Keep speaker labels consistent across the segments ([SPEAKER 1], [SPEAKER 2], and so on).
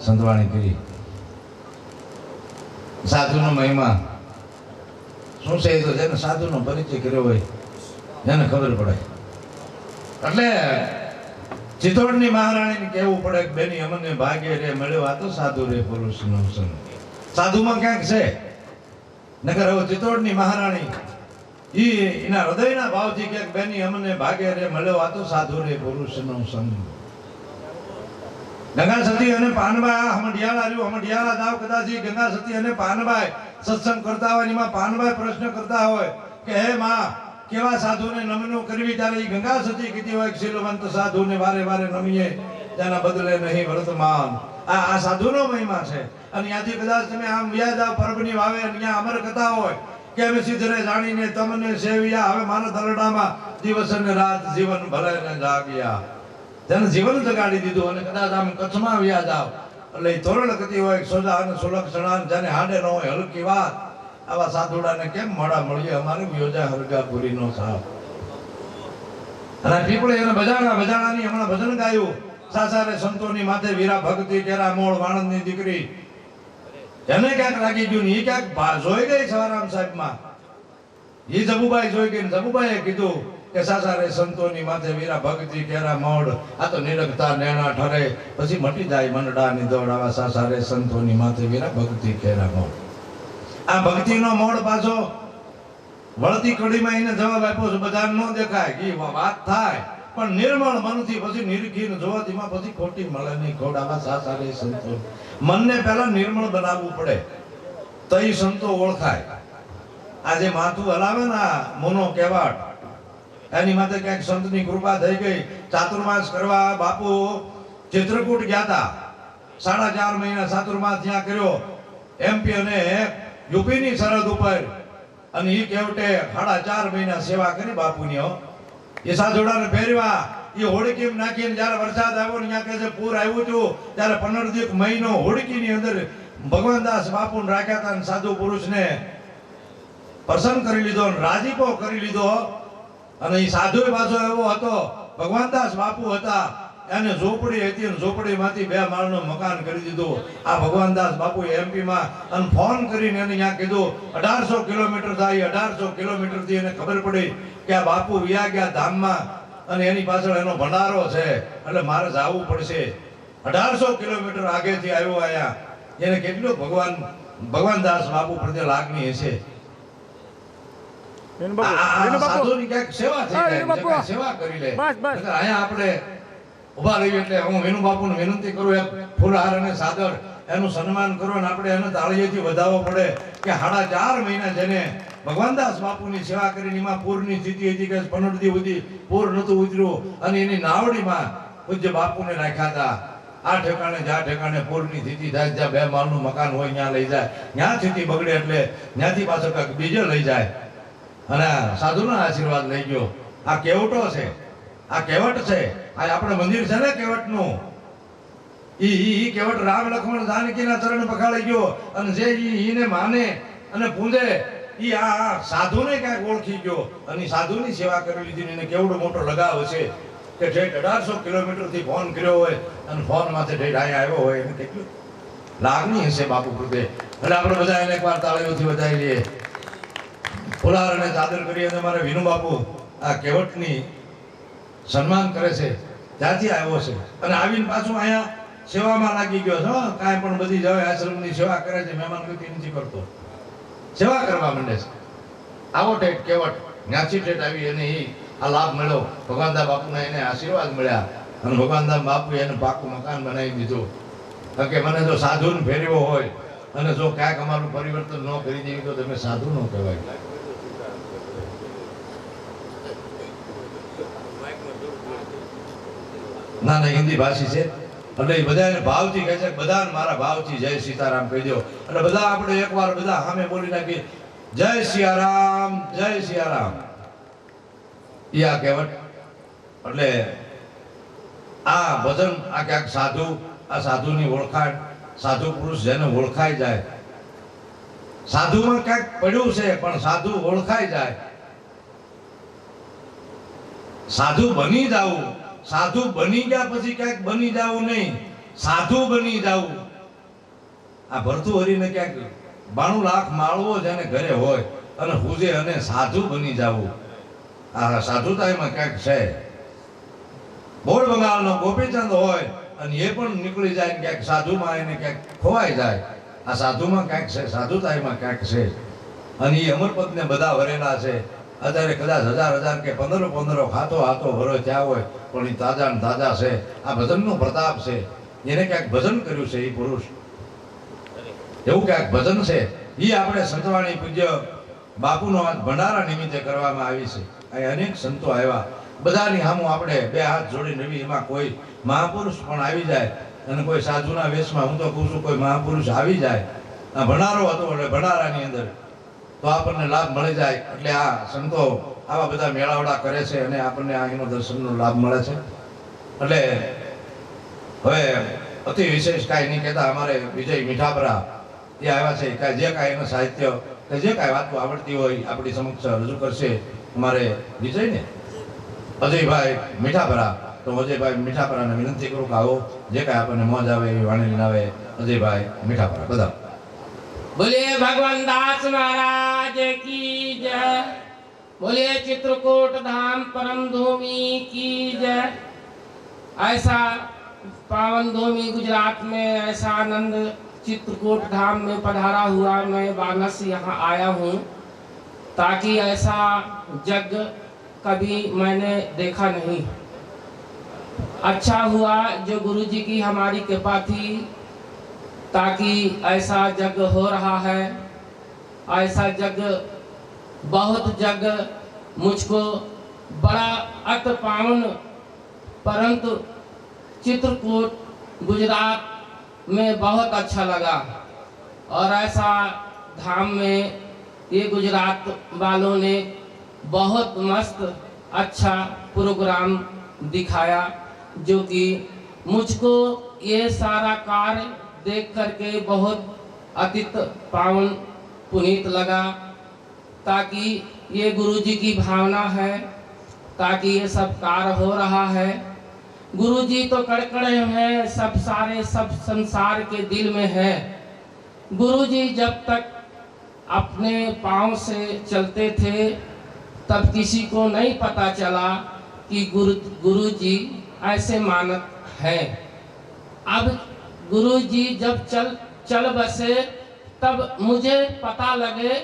[SPEAKER 1] સંતવાણી કરી. સાધુનો મહિમા શું છે? તો જેને સાધુનો પરિચય કર્યો હોય એને ખબર પડે. એટલે ચિત્તોડની મહારાણીને કહેવું પડે કે બેની અમને ભાગ્ય રે મળ્યો આ તો સાધુ રે પુરુષનો સંગ. સાધુમાં ક્યાંક છે, નકર હવે ચિત્તોડની મહારાણી એના હૃદયના ભાવથી ક્યાંક બેની અમને ભાગ્ય રે મળ્યો આ તો સાધુ રે પુરુષનો સંગ. ગંગા સતી અને પાનબાઈ હમડિયાળા રહ્યું, હમડિયાળા દાવ કદાચ ગંગા સતી અને પાનબાઈ સત્સંગ કરતા હોય, એમાં પાનબાઈ પ્રશ્ન કરતા હોય કે હે માં, કેવા સાધુને નમનો કરવી? ત્યારે એ ગંગા સતી કીધી હોય કે શીલવંત સાધુને વારે વારે નમીએ, તેના બદલે નહીં વર્તમાન. આ સાધુનો મહિમા છે. અને ત્યાંથી કદાચ તમે આમ વ્યા જાવ પરબની વાવે, ત્યાં અમર કથા હોય કે અમે સિદ્ધરે જાણીને તમને સેવ્યા, હવે મારા દરડામાં દિવસ અને રાત જીવન ભલે ને જાગ્યા. તેને જીવન જગાડી દીધું. અને કદાચ આમ કચ્છમાં વ્યા જાવ એટલે તોરણ કતી હોય સોજા અને સુલક્ષણા, જેને હાડે ન હોય હલકી વાત, આવા સાધુડાને કેમ મોડા મળીએ? અમારે યોજા હરગાપુરીનો સાપ. અને પીપળે એને બજાણાની હમણાં ભજન ગાયું, સાસારે સંતોની માથે વીરા ભક્તિ કેરા મોળ વાણંદની દીકરી. એને ક્યાંક લાગી ગયું ને એ ક્યાંક જોઈ ગઈ સવારામ સાહેબમાં. એ જબુબાઈ જોઈ ગઈ. જબુબાઈએ કીધું કે સાસારે સંતોની માથે વીરા ભક્તિ કેરા મોડ, આ તો નિરખતા નેણા ઠરે, પછી મટી જાય મંડળાની દોડ. આવા સાસારે સંતોની માથે વીરા ભક્તિ કેરા મોડ. આ ભક્તિનો મોડ પાછો વળતી કડીમાં એને જવાબ આપ્યો છે. બધા ન દેખાય કે વાત થાય, પણ નિર્મળ મનથી પછી નિરખીને જોવાતીમાં પછી ખોટી મળે નહીં. ખોટ આવા સાસારે સંતો. મનને પહેલા નિર્મળ બનાવવું પડે તો એ સંતો ઓળખાય. આજે માથું હલાવે ને મોનો કહેવાટ, એની માથે ક્યાંક સંતની કૃપા થઈ ગઈ. ચાતુર્માસ કરવા બાપુ ચિત્રકૂટ ગયા હતા. 4.5 મહિના ચાતુર્માસ ત્યાં કર્યો, એમપી અને યુપીની સરહદ ઉપર. અને એ કેવટે 4.5 મહિના સેવા કરી બાપુની. એ સાધુડાને ફેરવા, એ હોડકીમાં નાખીને જયારે વરસાદ આવ્યો ને ત્યાં કે છે પૂર આવ્યું હતું, ત્યારે 15 મહિનો હોડકીની અંદર ભગવાનદાસ બાપુને રાખ્યા હતા. અને સાધુ પુરુષને પ્રસન્ન કરી લીધો, રાજીપો કરી લીધો. અને એ સાધુ પાછો એવો હતો, ભગવાનદાસ બાપુ હતા, એને ઝોપડી હતી અને ઝોપડીમાંથી 2 માળનું મકાન કરી દીધું. આ ભગવાનદાસ બાપુ એમપીમાં અને ફોન કરીને એને ત્યાં કીધું 1800 કિલોમીટર થાય. 1800 કિલોમીટરથી એને ખબર પડી કે આ બાપુ વ્યા ગયા ધામમાં અને એની પાછળ એનો ભંડારો છે, એટલે મારે જવું પડશે. 1800 કિલોમીટર આગેથી આવ્યો અહીંયા. એને કેટલું ભગવાનદાસ બાપુ પ્રત્યે લાગણી હશે. સેવા કરી લે. અહીંયા આપણે ઉભા રહીએ એટલે હું વિનુ બાપુને વિનંતી કરું, એક ફૂલહાર અને સાદર એનું સન્માન કરો અને આપણે એને તાળીઓથી વધાવવો પડે કે 4.5 મહિના જેને ભગવાનદાસ બાપુની સેવા કરીને એમાં પૂરની સ્થિતિ હતી કે 15 દી સુધી પૂર નતું ઉતર્યું અને એની નાવડીમાં પૂજ્ય બાપુને રાખ્યા હતા. આ ઠેકાણે જ્યાં ઠેકાણે પૂરની સ્થિતિ થાય, જ્યાં 2 માળનું મકાન હોય ત્યાં લઈ જાય, ત્યાં સ્થિતિ બગડે એટલે ત્યાંથી પાછો કંઈક બીજો લઈ જાય. અને સાધુના આશીર્વાદ લઈ ગયો. આ કેવટો છે, આ કેવટ છે. આ આપણે મંદિર છે ને કેવટનું, ઈ કેવટ રામ લક્ષ્મણ જાનકીના ચરણ પખાળી ગયો. અને જે ઈને માને અને પૂંજે ઈ આ સાધુને ક્યાંક ઓળખી ગયો અને સાધુની સેવા કરી લીધી. એને કેવડો મોટો લગાવ છે કે ઠેઠ 1800 કિલોમીટરથી ફોન કર્યો હોય અને ફોન માંથી ઠેઠ અહીંયા આવ્યો હોય. એને કેટલું લાગણી હશે બાપુ પ્રત્યે. એટલે આપણે બધા એને એકવાર તાળીઓથી વધાવી લઈએ. ફુલાર અને ચાદર કરી અને મારે વિનુ બાપુ આ કેવટની સન્માન કરે છે, ત્યાંથી આવ્યો છે. અને આવીને પાછું અહીંયા સેવામાં લાગી ગયો છે. કાંઈ પણ બધી જવાય આશ્રમની સેવા કરે છે, મહેમાન ગતિ નથી કરતો, સેવા કરવા માંડે છે. આવો ઠેઠ કેવટ જ્ઞાથી ઠેઠ આવી અને આ લાભ મળ્યો. ભગવાનદાસ બાપુના એને આશીર્વાદ મળ્યા અને ભગવાનદાસ બાપુએ એને પાકું મકાન બનાવી દીધું. કારણ કે મને જો સાધુને ફેરવો હોય અને જો ક્યાંક અમારું પરિવર્તન ન કરી દેવી તો તમે સાધુ ન કહેવાય. ના હિન્દી ભાષી છે એટલે બધાને ભાવથી કહે છે, બધાને મારા ભાવથી જય સીતારામ કહી દો. એટલે બધા આપણે એકવાર બધા સામે બોલી નાખીએ જય સિયારામ, જય સિયારામ. એ આ કહેવત. એટલે આ ભજન આ ક્યાંક સાધુ, આ સાધુની ઓળખાણ, સાધુ પુરુષ જેને ઓળખાઈ જાય. સાધુમાં ક્યાંક પડ્યું છે પણ સાધુ ઓળખાઈ જાય. સાધુ બની જાવું, સાધુ બની ગયા પછી ક્યાંક બની જાવું નહીં, સાધુ બની જાવું. આ ભરતુહરીને ક્યાંક 92 લાખ માળવો જેને ઘરે હોય અને હુજે અને સાધુ બની જવું, આ સાધુતામાં ક્યાંક છે. બોળ બંગાળનો ગોપીચંદ હોય અને એ પણ નીકળી જાય ક્યાંક સાધુમાં એને ક્યાંક ખોવાઈ જાય. આ સાધુમાં ક્યાંક છે, સાધુતામાં ક્યાંક છે. અને એ અમરપદને બધા વરેલા છે. અત્યારે કદાચ 1000 કે 15 હાથો વરો થયા હોય પણ એ તાજા ને તાજા છે. આ ભજનનો પ્રતાપ છે. એને ક્યાંક ભજન કર્યું છે એ પુરુષ, એવું ક્યાંક ભજન છે. એ આપણે સંતવાણી પૂજ્ય બાપુનો આજ ભંડારા નિમિત્તે કરવામાં આવી છે. અહીં અનેક સંતો આવ્યા, બધાની સામું આપણે 2 હાથ જોડીને રવી. એમાં કોઈ મહાપુરુષ પણ આવી જાય અને કોઈ સાધુના વેશમાં, હું તો કહું છું કોઈ મહાપુરુષ આવી જાય. આ ભંડારો હતો એટલે ભંડારાની અંદર તો આપણને લાભ મળી જાય. એટલે આ સંતો આવા બધા મેળાવડા કરે છે અને આપણને આ એનો દર્શનનો લાભ મળે છે. એટલે હવે અતિ વિશેષ કાંઈ નહીં કહેતા, અમારે વિજય મીઠાપરા એ આવ્યા છે. કાંઈ જે કાંઈ એનું સાહિત્ય કે જે કાંઈ વાતો આવડતી હોય આપણી સમક્ષ રજૂ કરશે અમારે વિજયને, અજયભાઈ મીઠાપરા. તો અજયભાઈ મીઠાપરાને વિનંતી કરું કે આવો, જે કાંઈ આપણને મોજ આવે એવી વાણી લઈને આવે. અજયભાઈ મીઠાપરા બધા.
[SPEAKER 2] बोलिए भगवान दास महाराज की जय, बोलिए चित्रकूट धाम परम धूमि की जय। ऐसा पावन धूमि गुजरात में ऐसा आनंद चित्रकूट धाम में पधारा हुआ मैं वानस यहाँ आया हूँ, ताकि ऐसा जग कभी मैंने देखा नहीं। अच्छा हुआ जो गुरु जी की हमारी कृपा थी, ताकि ऐसा जग हो रहा है। ऐसा जग, बहुत जग मुझको बड़ा अत पावन, परंतु चित्रकूट गुजरात में बहुत अच्छा लगा। और ऐसा धाम में ये गुजरात वालों ने बहुत मस्त अच्छा प्रोग्राम दिखाया, जो कि मुझको ये सारा कार्य देख करके बहुत अतित पावन पुनीत लगा। ताकि ये गुरु जी की भावना है, ताकि ये सब कार्य हो रहा है। गुरु जी तो कड़कड़े हैं, सब सारे सब संसार के दिल में है। गुरु जी जब तक अपने पाँव से चलते थे तब किसी को नहीं पता चला कि गुरु जी ऐसे मानत हैं। अब गुरु जी जब चल बसे तब मुझे पता लगे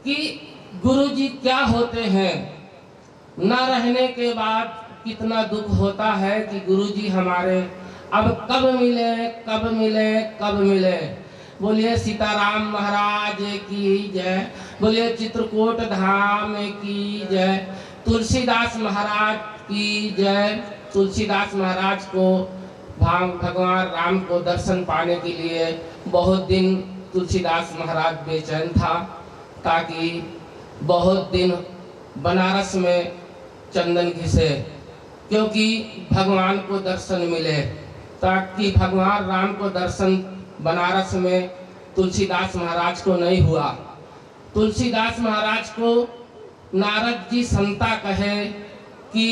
[SPEAKER 2] कि गुरु जी क्या होते हैं। न रहने के बाद कितना दुख होता है कि गुरु जी हमारे अब कब मिले, कब मिले, कब मिले। बोलिए सीताराम महाराज की जय, बोलिए चित्रकूट धाम की जय, तुलसीदास महाराज की जय। तुलसीदास महाराज को भगवान राम को दर्शन पाने के लिए बहुत दिन तुलसीदास महाराज बेचैन था, ताकि बहुत दिन बनारस में चंदन घिसे, क्योंकि भगवान को दर्शन मिले। ताकि भगवान राम को दर्शन बनारस में तुलसीदास महाराज को नहीं हुआ। तुलसीदास महाराज को नारद जी संता कहे कि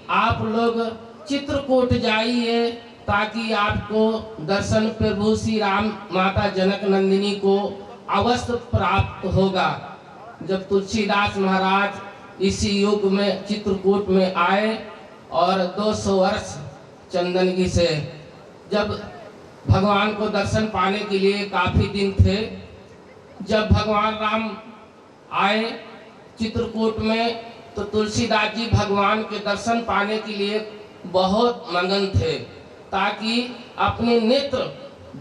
[SPEAKER 2] आप लोग चित्रकूट जाइए, ताकि आपको दर्शन प्रभु श्री राम माता जनक नंदिनी को अवश्य प्राप्त होगा। जब तुलसीदास महाराज इसी युग में चित्रकूट में आए और 200 वर्ष चंदन घिसे, जब भगवान को दर्शन पाने के लिए काफी दिन थे। जब भगवान राम आए चित्रकूट में तो तुलसीदास जी भगवान के दर्शन पाने के लिए बहुत मगन थे, ताकि अपने नेत्र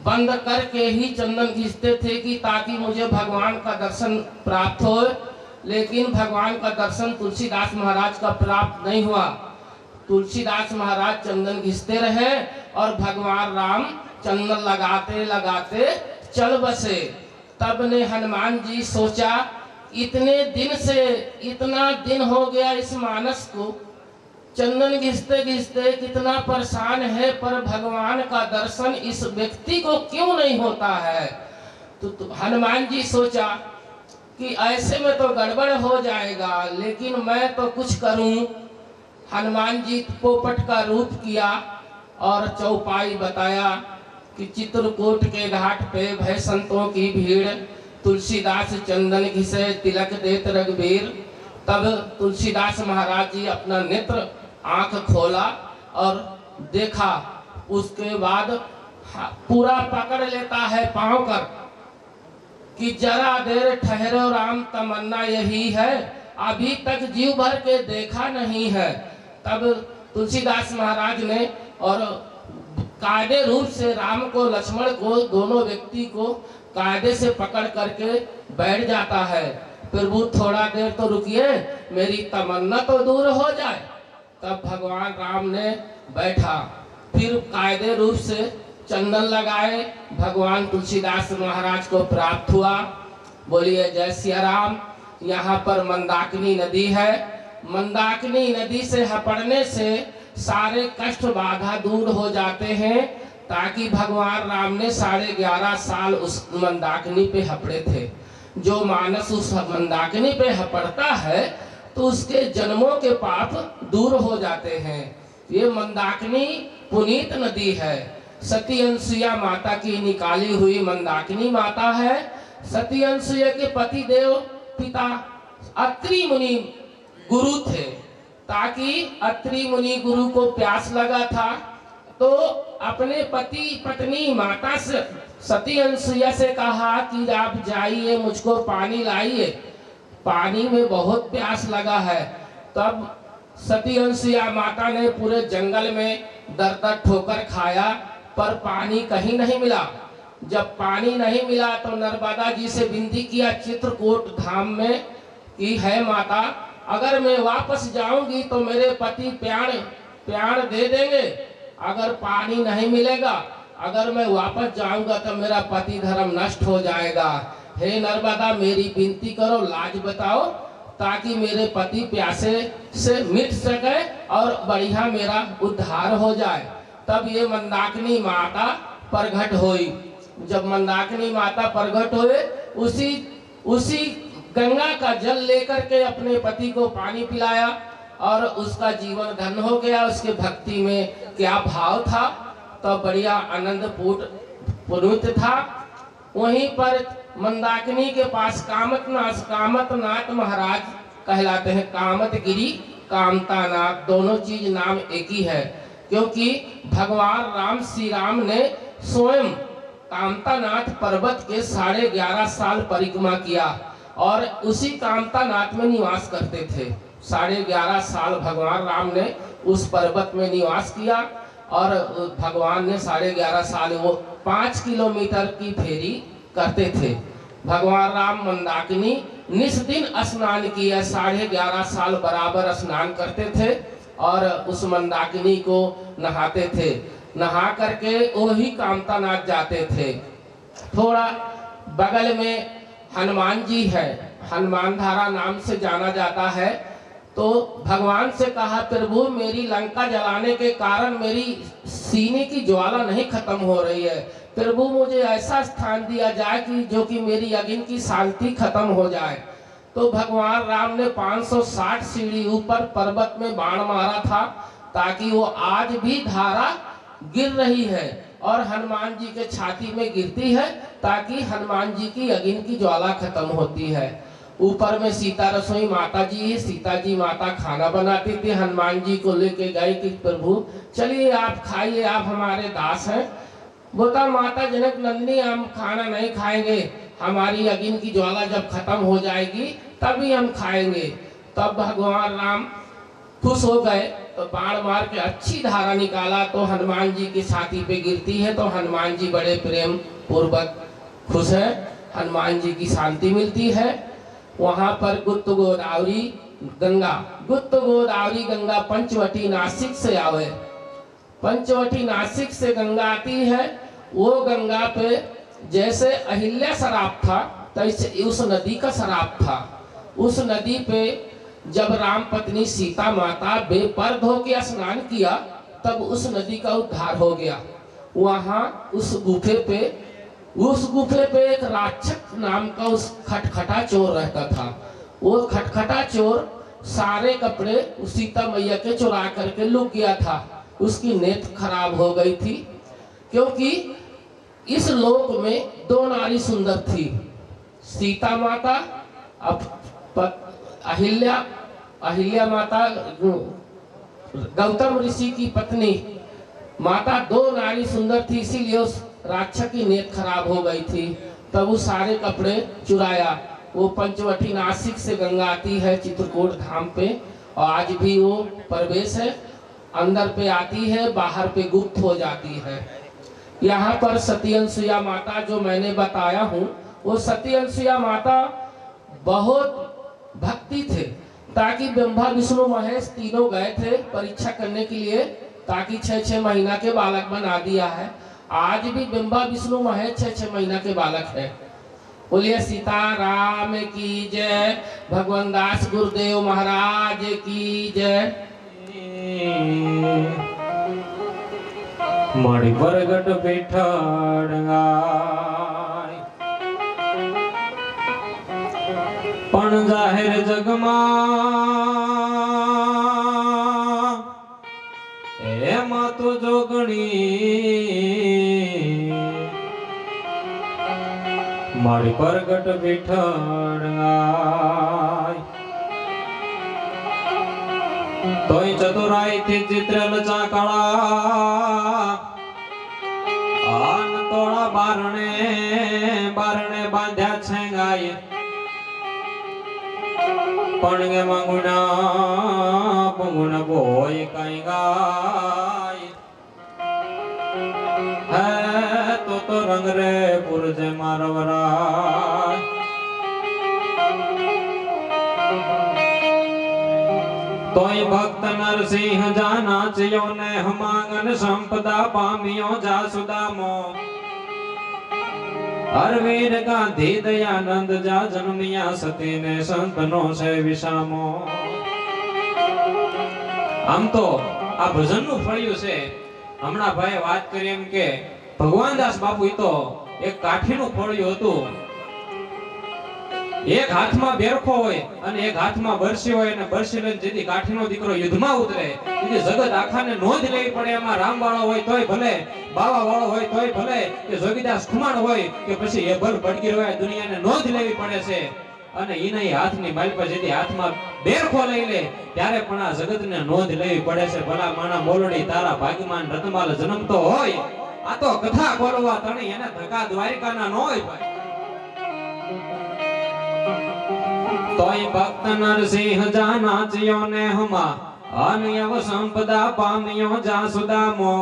[SPEAKER 2] बंद करके ही चंदन घिसते थे कि ताकि मुझे भगवान का दर्शन प्राप्त हो। लेकिन भगवान का दर्शन तुलसीदास महाराज का प्राप्त नहीं हुआ। तुलसीदास महाराज चंदन घिसते रहे और भगवान राम चंदन लगाते लगाते चल बसे। तब ने हनुमान जी सोचा, इतने दिन से इतना दिन हो गया इस मानस को, चंदन घिसते घिसते कितना परेशान है, पर भगवान का दर्शन इस व्यक्ति को क्यों नहीं होता है। तो हनुमान जी सोचा कि ऐसे में तो गड़बड़ हो जाएगा, लेकिन मैं तो कुछ करूं। हनुमान जी पोपट का रूप किया और चौपाई बताया कि चित्रकूट के घाट पे भय संतों की भीड़, तुलसीदास चंदन घिसे तिलक देत रघुबीर। तब तुलसीदास महाराज जी अपना नेत्र आंख खोला और देखा। उसके बाद पूरा पकड़ लेता है पांव कर कि जरा देर ठहरो राम, तमन्ना यही है, अभी तक जीव भर के देखा नहीं है। तब तुलसीदास महाराज ने और कायदे रूप से राम को लक्ष्मण को दोनों व्यक्ति को कायदे से पकड़ करके बैठ जाता है। प्रभु थोड़ा देर तो रुकिए, मेरी तमन्ना तो दूर हो जाए। तब भगवान राम ने बैठा, फिर कायदे रूप से चंदन लगाए, भगवान तुलसीदास महाराज को प्राप्त हुआ। बोलिए जय सिया राम। यहाँ पर मंदाकिनी नदी है। मंदाकिनी नदी से हपड़ने से सारे कष्ट बाधा दूर हो जाते हैं, ताकि भगवान राम ने 11.5 साल उस मंदाकिनी पे हपड़े थे। जो मानस उस मंदाकिनी पे हपड़ता है तो उसके जन्मों के पाप दूर हो जाते हैं। ये मंदाकिनी पुनीत नदी है। सती अनसुईया माता की निकाली हुई मंदाकिनी माता है। सती अनसुईया के पति देव पिता अत्रि मुनि गुरु थे, ताकि अत्रि मुनि गुरु को प्यास लगा था तो अपने पति पत्नी माता से सती अनसुईया से कहा कि आप जाइए, मुझको पानी लाइए, पानी में बहुत प्यास लगा है। तब सती अनसुईया माता ने पूरे जंगल में दर ठोकर खाया, पर पानी कहीं नहीं मिला। जब पानी नहीं मिला तो नर्मदा जी से विनती किया चित्रकूट धाम में कि है माता, अगर मैं वापस जाऊंगी तो मेरे पति प्राण दे देंगे, अगर पानी नहीं मिलेगा, अगर मैं वापस जाऊंगा तो मेरा पति धर्म नष्ट हो जाएगा। हे नर्मदा, मेरी विनती करो, लाज बताओ, ताकि मेरे पति प्यासे से मिट सके और बढ़िया मेरा उद्धार हो जाए। तब ये मंदाकिनी माता प्रगट हुई। जब मंदाकिनी माता प्रगट हुए, उसी गंगा का जल लेकर के अपने पति को पानी पिलाया और उसका जीवन धन्य हो गया। उसके भक्ति में क्या भाव था, तो बढ़िया आनंद पुनीत था। वहीं पर मंदाकिनी के पास कामतनाथ महाराज कहलाते हैं। कामतगिरी, कामतानाथ, दोनों चीज नाम एक ही है, क्योंकि भगवान राम श्री राम ने स्वयं कामतानाथ पर्वत के 11.5 साल परिक्रमा किया और उसी कामतानाथ में निवास करते थे। 11.5 साल भगवान राम ने उस पर्वत में निवास किया और भगवान ने 11.5 साल वो 5 किलोमीटर की फेरी करते थे। भगवान राम मंदाकिनी निस दिन स्नान किया, 11.5 साल बराबर स्नान करते थे और उस मंदाकिनी को नहाते थे। नहा करके वही कामतानाथ जाते थे। थोड़ा बगल में हनुमान जी है, हनुमान धारा नाम से जाना जाता है। तो भगवान से कहा, प्रभु मेरी लंका जलाने के कारण मेरी सीने की ज्वाला नहीं खत्म हो रही है, प्रभु मुझे ऐसा स्थान दिया जाए कि जो कि मेरी अग्नि की शांति खत्म हो जाए। तो भगवान राम ने 560 सीढ़ी ऊपर पर्वत में बाण मारा था, ताकि वो आज भी धारा गिर रही है और हनुमान जी के छाती में गिरती है, ताकि हनुमान जी की अग्नि की ज्वाला खत्म होती है। ऊपर में सीता रसोई माता जी है, सीता जी माता खाना बनाती थी। हनुमान जी को लेके गए कि प्रभु चलिए आप खाइए, आप हमारे दास हैं। बोला माता जनक नंदिनी, हम खाना नहीं खाएंगे, हमारी अग्नि की ज्वाला जब खत्म हो जाएगी तभी हम खाएंगे। तब भगवान राम खुश हो गए, तो बाण मार के अच्छी धारा निकाला तो हनुमान जी की छाती पे गिरती है। तो हनुमान जी बड़े प्रेम पूर्वक खुश है, हनुमान जी की शांति मिलती है। वहां पर गुप्त गोदावरी गंगा पंचवटी नासिक से आवे, पंचवटी नासिक से गंगा आती है। वो गंगा पे जैसे अहिल्या शराब था, तैसे उस नदी का शराब था। उस नदी पे जब राम पत्नी सीता माता बेपर्द होकर स्नान किया, तब उस नदी का उद्धार हो गया। वहां उस गुफे पे एक राक्षस नाम का उस खटखटा चोर रहता था। वो खटखटा चोर सारे कपड़े सीता मैया के चुरा करके लुक गया था। उसकी नेत्र खराब हो गई थी, क्योंकि इस लोक में दो नारी सुंदर थी, सीता माता अहिल्या माता, गौतम ऋषि की पत्नी माता। दो नारी सुंदर थी, इसीलिए उस राक्षस की नीयत खराब हो गई थी। तब वो सारे कपड़े चुराया। वो पंचवटी नासिक से गंगा आती है चित्रकूट धाम पे, और आज भी वो प्रवेश है, अंदर पे आती है, बाहर पे गुप्त हो जाती है। यहाँ पर सती अनसुईया माता जो मैंने बताया हूँ, वो सती अनसुईया माता बहुत भक्ति थे, ताकि ब्रह्मा विष्णु महेश तीनों गए थे परीक्षा करने के लिए, ताकि 6-6 महीना के बालक बना दिया है। आज भी ब्रह्मा विष्णु महेश 6-6 महीना के बालक है। बोलिए सीताराम की जय, भगवान दास गुरुदेव महाराज की जय।
[SPEAKER 3] माड़ी बरगट बेठाड़ाय पण जाहिर जगमा एमा तो जोगणी माड़ी बरगट बेठाड़ाय तोय चतुराई थी चित्र चाकड़ा आन तोड़ा बारणे बारणे बांध्या छेंगाय पणगे मंगुना पंगुना बोय काई गाय है तो रंग रे पुरजे मारवराय तोय भक्त नरसिंह जाना चियो ने हमांगन संपदा पामियो जासुदामो हरवीर गांधी दयानंद जा जन्मिया सती ने संतनो से विषामो। आम तो आ भजन नु फळिયું છે। હમણાં ભાઈ વાત કરી એમ કે ભગવાનદાસ બાપુ તો એક કાઠીનું ફળિયું હતું। એક હાથમાં બેરખો હોય અને એક હાથમાં બરસી હોય, અને બરસી લઈને જેથી કાઠીનો દીકરો યુદ્ધમાં ઉતરે તેથી જગત આખાને નોંધ લેવી પડે। એમાં રામવાળો હોય તોય ભલે, બાવાવાળો હોય તોય ભલે, કે જોગીદાસ ખુમાણ હોય કે પછી એ ભર ભડકી હોય, દુનિયાને નોંધ લેવી પડે છે। અને ઈના હાથની માલ પર જેથી હાથમાં બેરખો લઈ લે ત્યારે પણ આ જગતને નોંધ લેવી પડે છે। ભલા માણા મોલડી તારા ભાગ્યમાન રતમાલ જન્મતો હોય, આ તો કથા બોલવા તણી એને ધકા દ્વારિકાના ન હોય ભાઈ। तोय भक्त नरसिंह जाना चियो ने हमा अनयव संपदा पामियो जासुदामो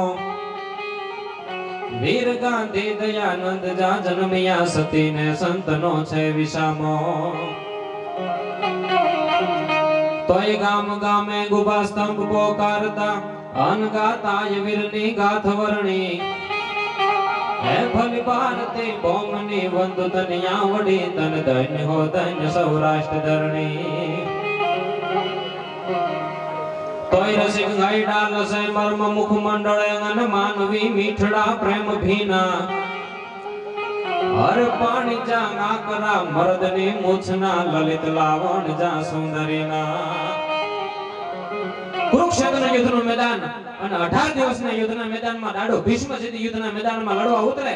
[SPEAKER 3] वीर गांधी दयानंद जा जन्मिया सती ने संतनो छे विषामो। तोय गाम गामे गुबा स्तंभ पोकारता अनगाताय वीरनी गाथ वर्णी है भली भारती बोमनी वंदु तनिया वडी तन धन्य हो धन्य सौराष्ट्र धरणी। तोय रसिक गाई डाल से मर्म मुख मंडल अंगन मानवी मीठड़ा प्रेम भीना हर पानी जा नाकरा मर्दनी मुछना ललित लावण जा सुंदरीना। कुरुक्षेत्र युद्धનું મેદાન અને 18 દિવસના યુદ્ધના મેદાનમાં દાડો ભીષ્મ જેથી યુદ્ધના મેદાનમાં લડવા ઉતરે।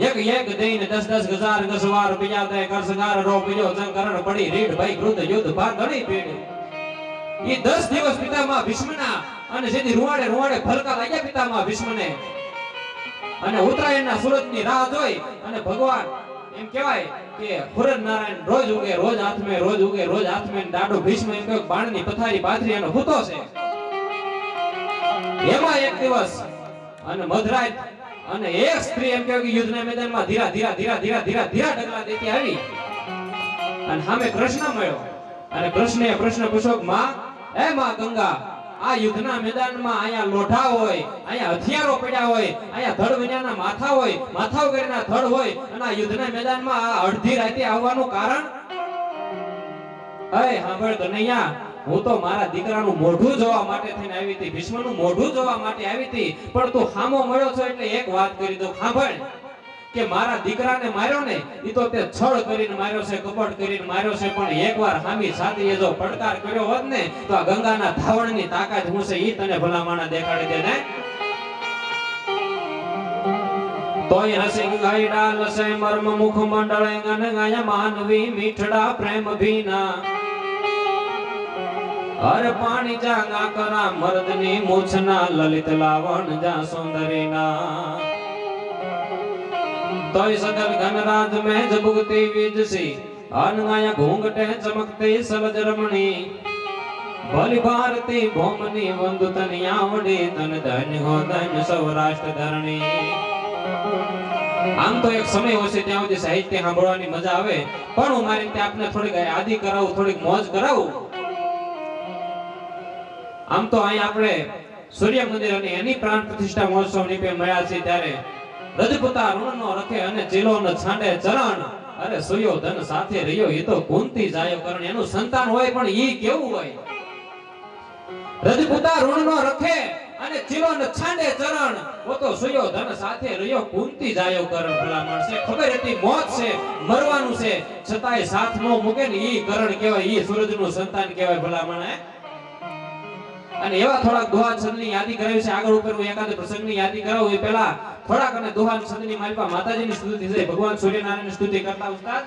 [SPEAKER 3] એક એક દઈને 10-10 હજાર ગસવાર બીજા દે કરસગાર રો બીજો જંકરણ પડી રીડ ભાઈ કૃત યુદ્ધ ભાર ધણી પીડી। ઈ 10 દિવસ પિતામહ ભીષ્મના અને જેથી રૂવાડે રૂવાડે ફરકા લાગ્યા પિતામહ ભીષ્મને। અને ઉત્તરાયણના સુરતની રાહ જોઈ અને ભગવાન એમ કહેવાય કે ખુરદ નારાયણ રોજ ઉગે રોજ હાથમે રોજ ઉગે રોજ હાથમે દાડો ભીષ્મ એમ કે બાણની પથારી પાથરી અને હૂતો છે। એમાં એક દિવસ અને મધરાત અને એક સ્ત્રી એમ કે યુદ્ધના મેદાનમાં ધીરા ધીરા ધીરા ધીરા ધીરા ધીરા ડગલા દેતી આવી અને સામે કૃષ્ણ મળ્યો। અને કૃષ્ણએ પ્રશ્ન પૂછ્યો કે માં, એ માં ગંગા, આ યુદ્ધના મેદાનમાં આયા લોઢા હોય, આયા હથિયારો પડ્યા હોય, આયા ધડ વિનાના માથા હોય, માથા વગરના ધડ હોય, અને આ યુદ્ધના મેદાનમાં આ અડધી રાતે આવવાનું કારણ? એ સાંભળ તો નૈયા, હું તો મારા દીકરાનું મોઢું જોવા માટે થઈને આવી હતી, ભીષ્મનું મોઢું જોવા માટે આવી હતી, પણ તું સામો મળ્યો છો એટલે એક વાત કરી દઉં, સાંભળ કે મારા દીકરાને માર્યો ને ઈ તો તે છળ કરીને માર્યો છે, કપટ કરીને માર્યો છે, પણ એકવાર હામી સાથીએ જો પડકાર કર્યો હોત ને તો આ ગંગાના ધાવણની તાકાત હું છે ઈ તને ભલા માણા દેખાડી દે ને। तोय रसिक गाई डाल से मर्म मुख मंडल गन गाय मानवी मीठड़ा प्रेम भीना हर पानी जागा करा मर्दनी मूछना ललित लावण जा सुंदरीना तोय सदल घनराज में जबुगती विजसी अनगाया घूंघटे चमकते सलज रमणी भली भारती भौमनी वंदु तन आवड़ी तन धन्य हो धन्य सौराष्ट्र धरणी આમ તો એક સમય હોય છે ત્યાં સુધી સાહિત્ય સાંભળવાની મજા આવે પણ હું મારી રીતે આપને થોડીક યાદી કરાવું થોડીક મોજ કરાવું આમ તો અહીં આપણે સૂર્ય મંદિર અને એની પ્રાણ પ્રતિષ્ઠા મહોત્સવ નિમિત્તે મળ્યા છે ત્યારે રજપૂતા ઋણનો રખે અને ચીલોનો છાંડે ચરણ અરે સુયોધન સાથે રહ્યો એ તો કુંતી જાયો કરણ એનું સંતાન હોય પણ ઈ કેવું હોય રજપૂતા ઋણનો રખે અને ચીલોનો છાંડે ચરણ ઓ તો સુયોધન સાથે રહ્યો કુંતી જાયો કરણ ભલામણ છે ખબર હતી મોત છે મરવાનું છે છતાંય સાથ નો મૂકે ને ઈ કરણ કહેવાય ઈ સૂરજનું સંતાન કહેવાય ભલામણ હે અને એવા થોડાક દોહા છંદની યાદી કરાવી છે આગળ ઉપર હું એકાદ પ્રસંગની યાદી કરાવું એ પહેલા થોડાક અને દોહા છંદની મારી પાસે માતાજીની સ્તુતિ છે ભગવાન સૂર્યનારાયણની સ્તુતિ કરતા ઉસ્તાદ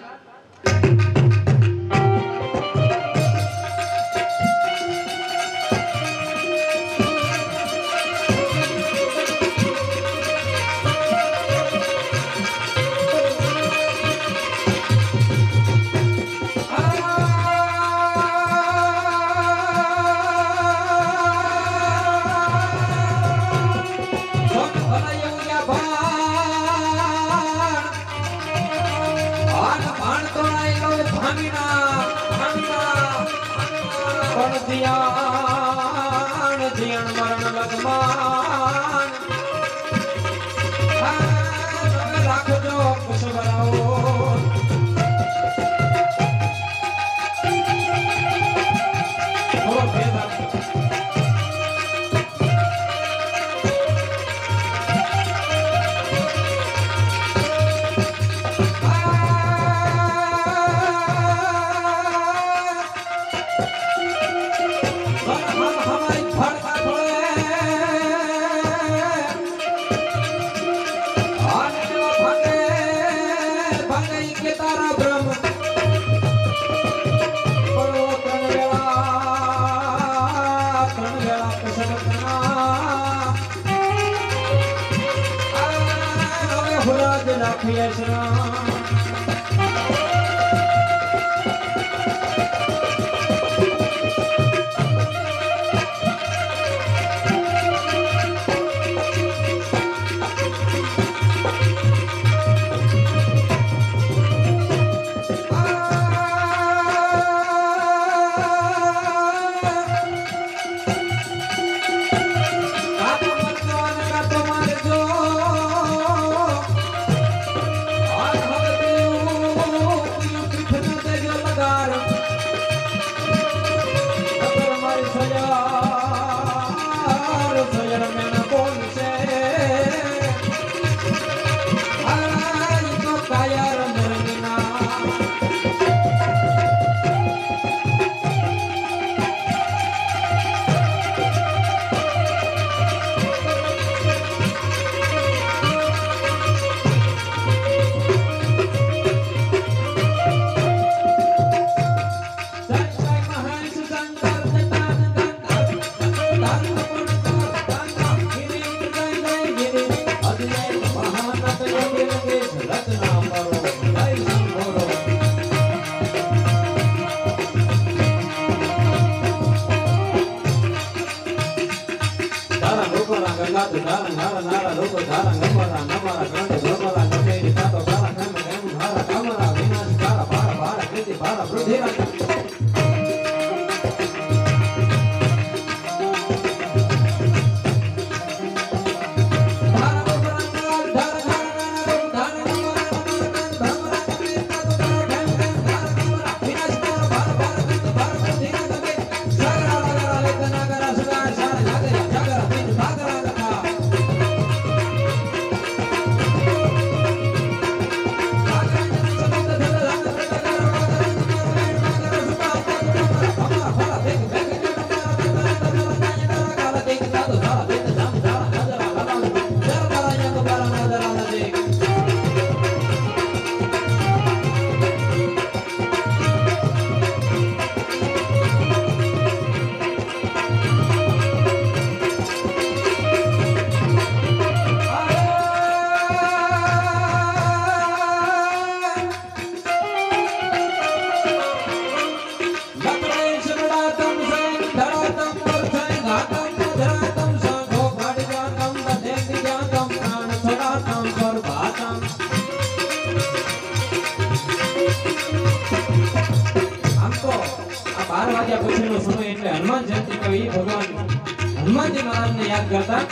[SPEAKER 3] તો એ ભગવાન હનુમાનજી મહારાજને યાદ કરતા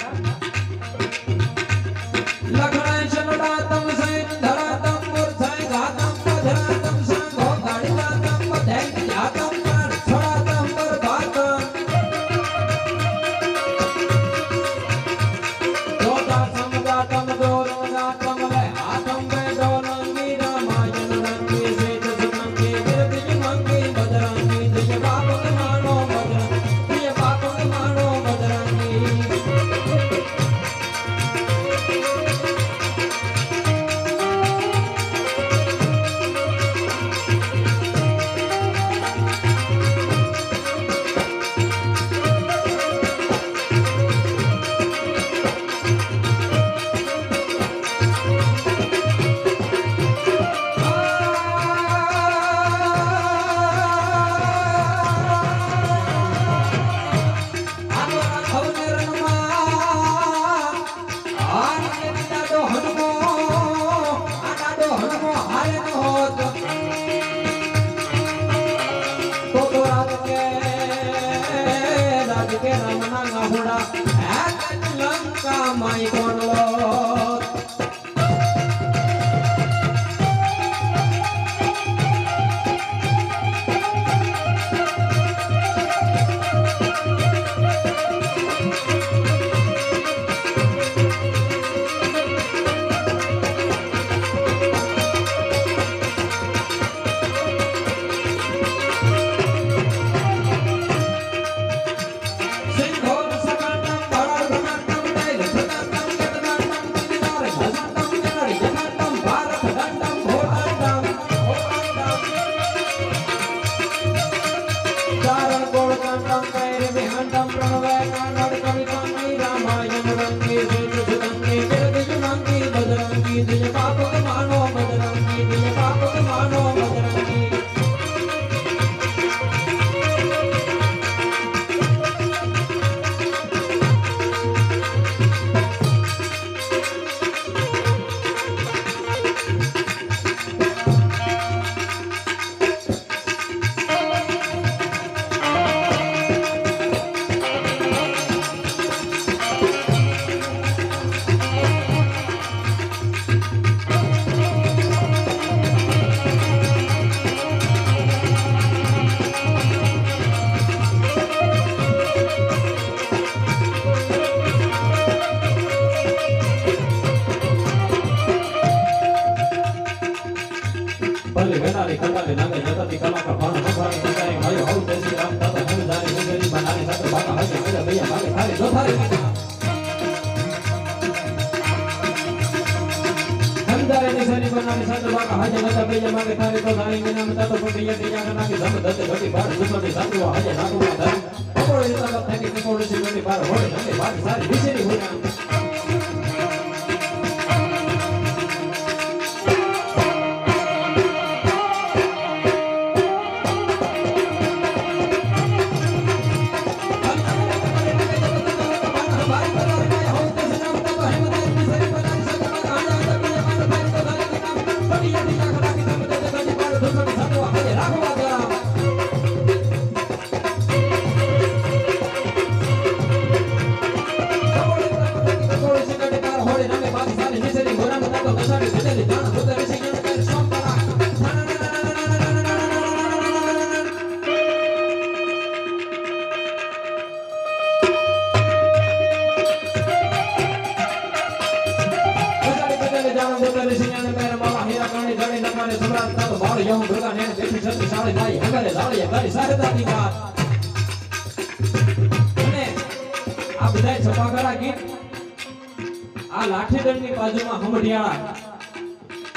[SPEAKER 3] લખણાય શરણાતમ સૈન ધરાતમ મૂર્છાય ઘાતમ પધરાતમ સંઘો ગાડિતાતમ પધૈ જાતમ પ્રાણ છોડાતમ પરભાતમ દોતા સમદાતમ દોરગાતમ લે આતમ વે ડોલંગી રામાયણ રંગી સેત સુરંગી નિર્બીજ મંગી બદરંગી દિય બાપક માનો બદરંગી દિય બાપક માનો બદરંગી માઈ કોણલો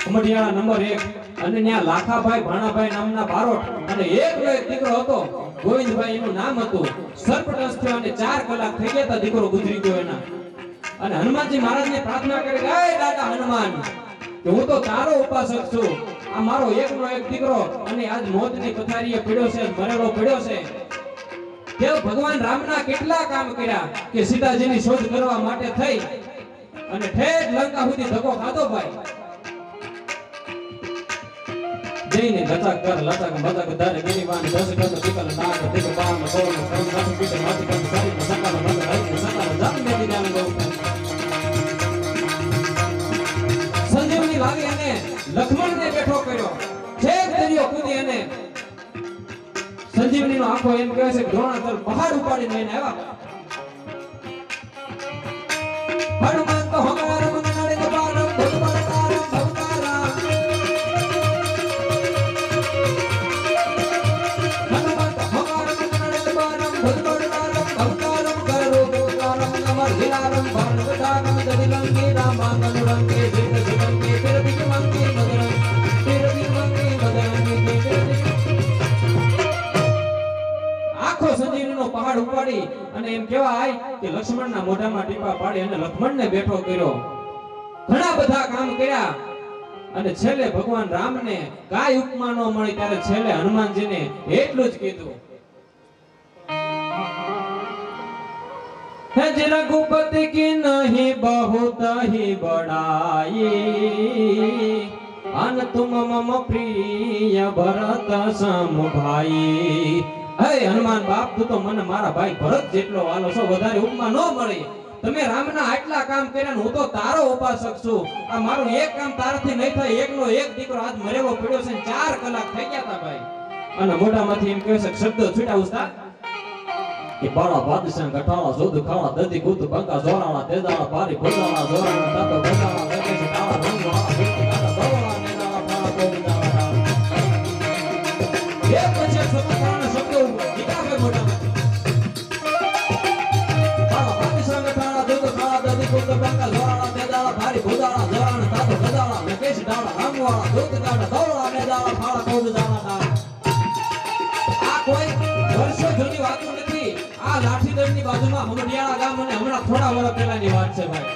[SPEAKER 3] હમઢિયાળા નંબર 1 અને ત્યાં લાખાભાઈ ભાણાભાઈ નામના બારોટ અને એકનો એક દીકરો હતો ગોવિંદભાઈ એનું નામ હતું સર્પદંશ થયો અને 4 કલાક થઈ ગયા તા દીકરો ગુજરી ગયો એના અને હનુમાનજી મહારાજને પ્રાર્થના કરી કે હે દાદા હનુમાન કે હું તો તારો ઉપાસક છું આ મારો એકનો એક દીકરો અને આજ મોતની પથારીએ પડ્યો છે મરેલો પડ્યો છે કે ભગવાન રામના કેટલા કામ કર્યા કે સીતાજીની શોધ કરવા માટે થઈ અને ઠેઠ લંકા સુધી ધક્કો ખાધો ભાઈ જઈને લચક કર લચક મચક દર ગિરીવાન દસ કર તિકલ નાગ તિક બામ કોણ કમ કમ પીટ માત કમ સારી સકલ મત હરી સકલ જમ મેદી જાન ગો સંજીવની લાવી અને લક્ષ્મણને બેઠો કર્યો છેક દરિયો કૂદી અને સંજીવનીનો આંખો એમ કહે છે કે દ્રોણાચલ પહાડ ઉપાડીને લઈને આવ્યા હનુમાન તો હમારા મન નાડે બારમ ભગવાન તારમ ભવતારા હનુમાન તો હમારા મન નાડે બારમ ભગવાન તારમ ભવતારમ કરો ગોતારમ નમર હિલારમ ભાનવતારમ દદિલંગે રામાંગનુરંગે જીતજુલંગે પિરવિમંગે મદરં પિરવિમંગે મદરં આખો સંજીવનીનો પહાડ ઉપાડી અને એમ કહેવાય કે લક્ષ્મણના મોઢામાં ટીપા પાડી અને લક્ષ્મણને બેઠો કર્યો ઘણા બધા કામ કર્યા અને છેલ્લે ભગવાન રામને કાઈ ઉપમા ન મળી ત્યારે છેલ્લે હનુમાનજીને એટલું જ કીધું है जी रघुपति की नहीं बहुत ही बड़ाई अन तुम मम प्रिय भरत सम भाई હે હનુમાન બાપ તું તો મને મારા ભાઈ ભરત જેટલો વાલો છો વધારે ઉપમા ન મળી તમે રામના આટલા કામ કર્યા હું તો તારો ઉપાસક છું આ મારું એક કામ તારાથી નહીં થાય એકનો એક દીકરો આજ મરેલો પડ્યો છે 4 કલાક થઈ ગયા તા ભાઈ અને મોઢામાંથી એમ કહે છે શબ્દ છૂટા ઉસ્તા કે બાળા બાદશાહ ગઠાળા જોધ ખાળા દદી કૂત બંકા જોરાળા તેદાળા પારી ભોજાળા જોરાળા તાતો ગજાળા લગે છે ડાળા રંગવાળા ભીત કાળા બળવાળા નેદાળા ફાળા કોબિદાળા એ પછી સતકાળના શબ્દ નીકળે મોઢામાંથી બાળા બાદશાહ ગઠાળા જોધ ખાળા દદી કૂત બંકા જોરાળા તેદાળા પારી ભોજાળા જોરાળા તાતો ગજાળા લગે છે ડાળા રંગવાળા જોધ કાળા દળવાળા નેદાળા ફાળા કોબિદાળા આ કોઈ વર્ષો જૂની વાતો નથી આ લાઠીદળની બાજુમાં હમડિયાળા ગામ અને હમણાં થોડા વર્ષ પહેલાની વાત છે ભાઈ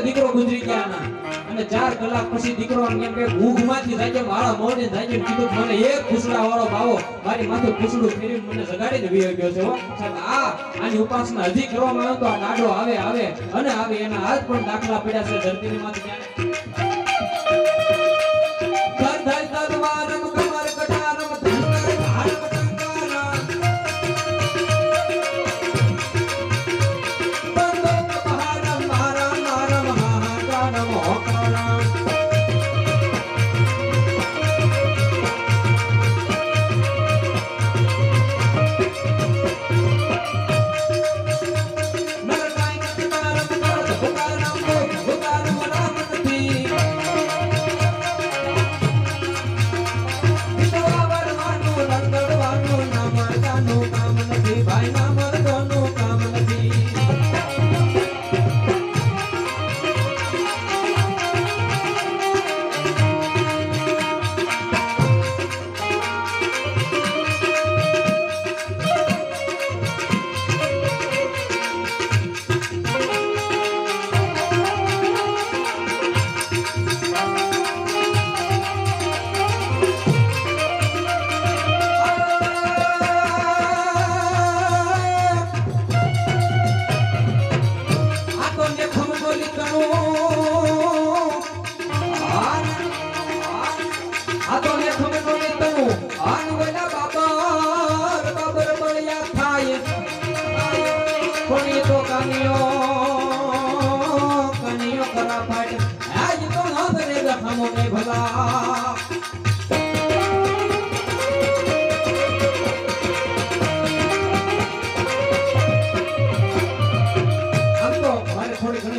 [SPEAKER 3] દીકરો ગુજરી ગયા ના અને 4 કલાક પછી દીકરો એમ કે ઊંઘમાંથી જાગે વાળા મોઢે જાગે કીધું મને એક ખુસડા વાળો ભાવો મારી માથે ખુસડું ફેરીને મને જગાડીને વી ગયો છે હો સાહેબ આની ઉપાસના હજી કરવામાં આવે તો આ ડાડો આવે અને આવે એના આજ પણ દાખલા પડ્યા છે ધરતીની માથે ક્યારે ધર ધર તરવારમ કમર કટારમ ધનકર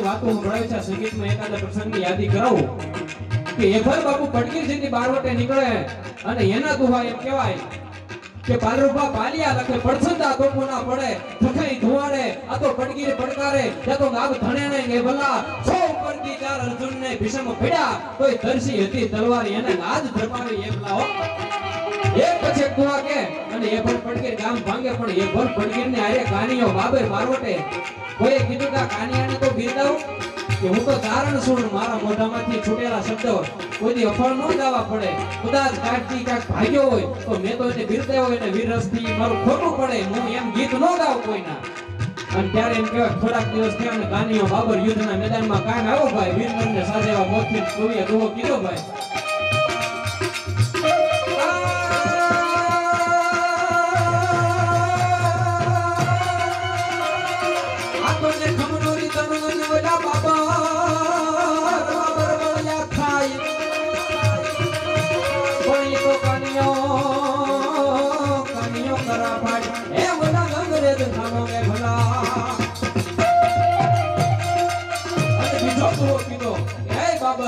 [SPEAKER 3] ભારમ ટંકારા સંગીતમાં એકાદા પ્રસંગની યાદી કરાવું કે એફર બાપુ પટકીરજીની બારવટે નીકળે અને એના દુહા એમ કહેવાય કે પાલરૂપા પાલિયા લખે પડછંદા તોપો ના પડે થખાઈ ધુવાડે આ તો પડગીર પડકારે ત્યાં તો ગાવ ધણેને ને ભલા સો ઉપરથી ચાર અર્જુનને ભીષમ ભેડા કોઈ દર્શી હતી તલવાર એને આજ ધરમાવી એકલા હો એક પછી કુવા કે અને એ પણ પડગીર ગામ ભાંગે પણ એ પણ પડગીર ને આરે કાનિયો બાબર મારવટે કોઈ કીધું કે કાનિયાને તો બિરદાવું કે હું તો ચારણ છું મારા મોઢામાંથી છૂટેલા શબ્દો કોઈ અફળ ન ગાવા પડે કદાચ કાઢતી કાક ભાગ્યો હોય તો મેં તો એને બિરદાવ્યો એને વીર રસથી મારું ખોટું પડે હું એમ ગીત ન ગાવ કોઈના અને ત્યારે એમ કહેવાય થોડાક દિવસ થયા અને કાનિયો બાબર યુદ્ધના મેદાનમાં કામ આવ્યો ભાઈ વીરનંદને સાજેવા મોતથી કવિએ દુહો કીધો ભાઈ